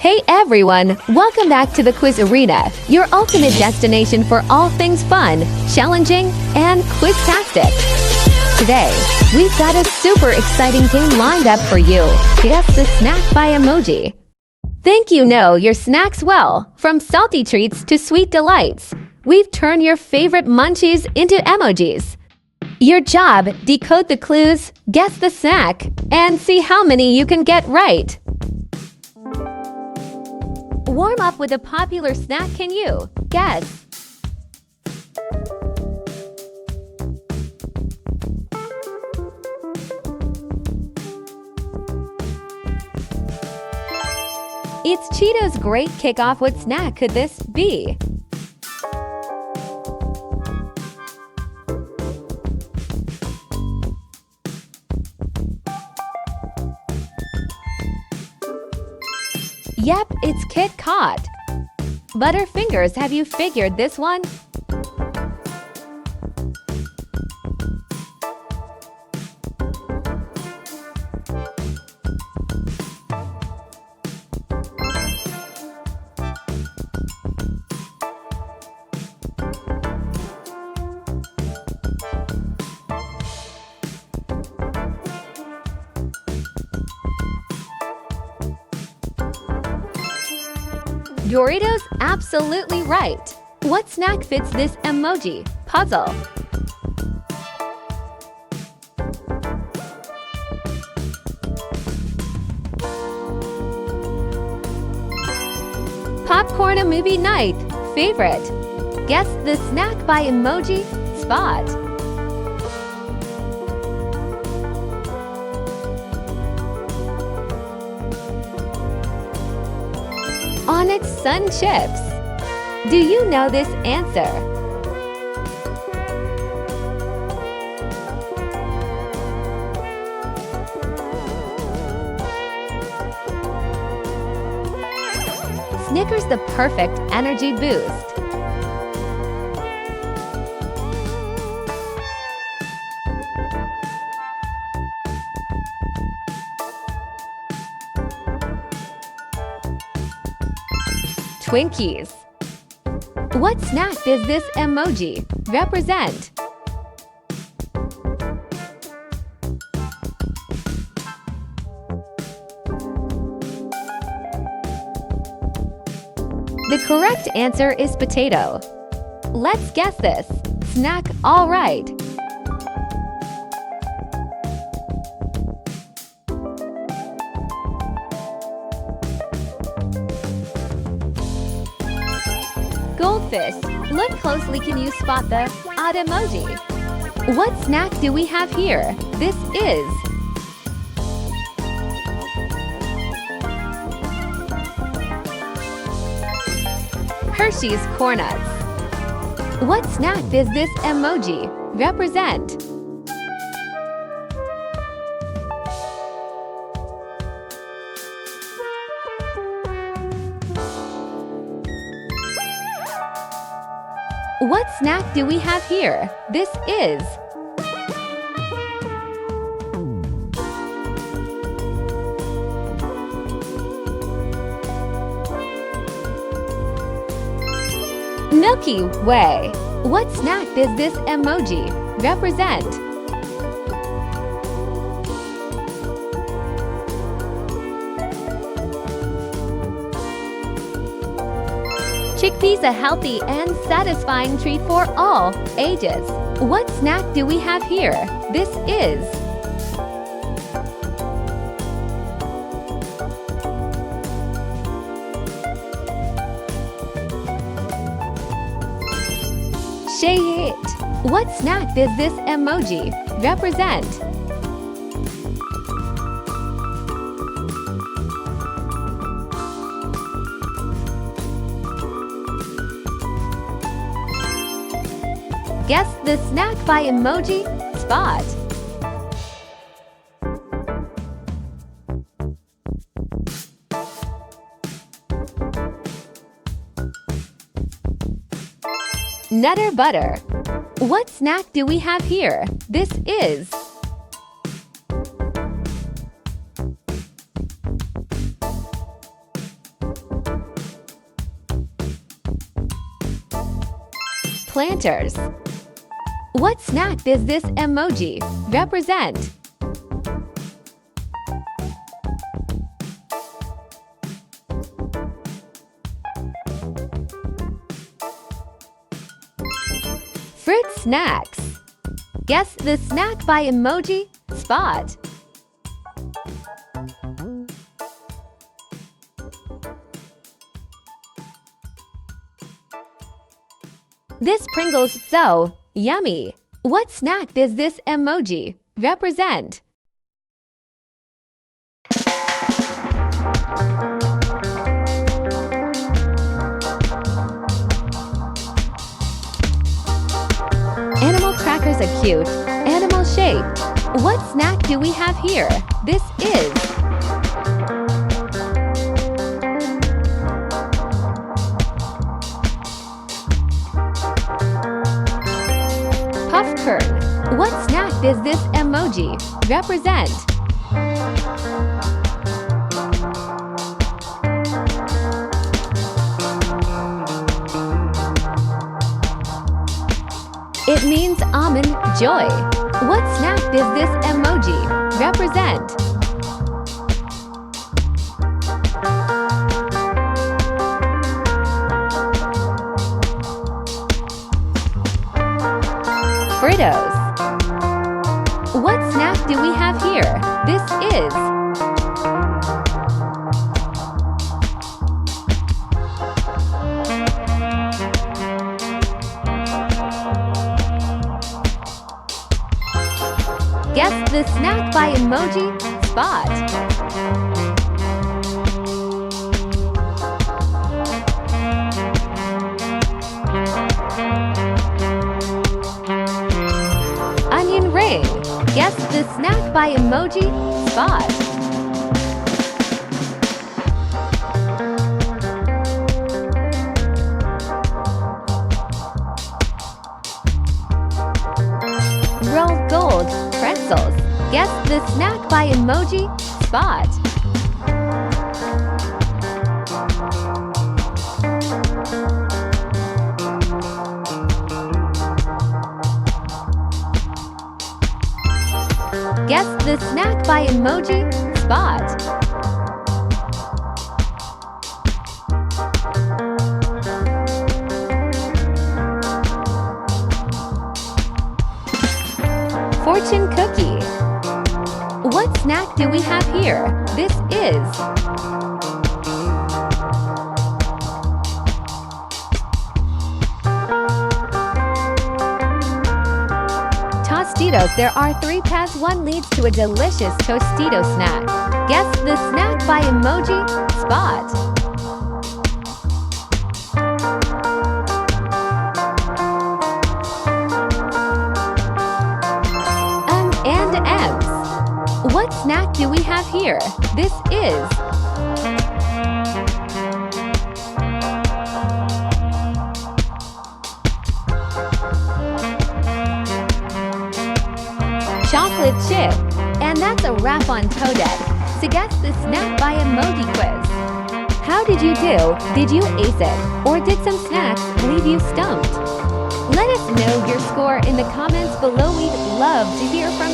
Hey everyone! Welcome back to the Quiz Arena, your ultimate destination for all things fun, challenging, and quiztastic. Today, we've got a super exciting game lined up for you. Guess the snack by emoji. Think you know your snacks well, from salty treats to sweet delights. We've turned your favorite munchies into emojis. Your job, decode the clues, guess the snack, and see how many you can get right. Warm up with a popular snack can you guess? It's Cheetos' great kickoff. What snack could this be? Yep, it's Kit Kat. Butterfingers, have you figured this one? Doritos, absolutely right. What snack fits this emoji puzzle? Popcorn, a movie night favorite. Guess the snack by emoji spot. Onyx Sun Chips. Do you know this answer? Snickers, the perfect energy boost. Twinkies. What snack does this emoji represent? The correct answer is potato. Let's guess this snack. All right. Goldfish. Look closely, can you spot the odd emoji? What snack do we have here? This is Hershey's Corn Nuts. What snack does this emoji represent? What snack do we have here? This is Milky Way. What snack does this emoji represent? Chickpeas, a healthy and satisfying treat for all ages. What snack do we have here? This is Shake It. What snack does this emoji represent? Guess the snack by emoji spot. Nutter Butter. What snack do we have here? This is Planters. What snack does this emoji represent? Fruit snacks. Guess the snack by emoji spot. This Pringles so yummy. What snack does this emoji represent? Animal crackers are cute. Animal shape. What snack do we have here? This is popcorn. What snack does this emoji represent? It means almond joy. What snack does this emoji represent? Fritos. What snack do we have here? This is Guess the snack by emoji spot. Onion ring. Guess the snack by emoji spot. Rolled gold pretzels. Guess the snack by emoji spot. Guess the snack by emoji spot. Fortune cookie. What snack do we have here? This is Tostitos. There are 3 paths. 1 leads to a delicious Tostito snack. Guess the snack by emoji spot. And M's. What snack do we have here? This is chocolate chip. And that's a wrap on Toadette. So guess the snack by Emoji Quiz. How did you do? Did you ace it? Or did some snacks leave you stumped? Let us know your score in the comments below. We'd love to hear from you.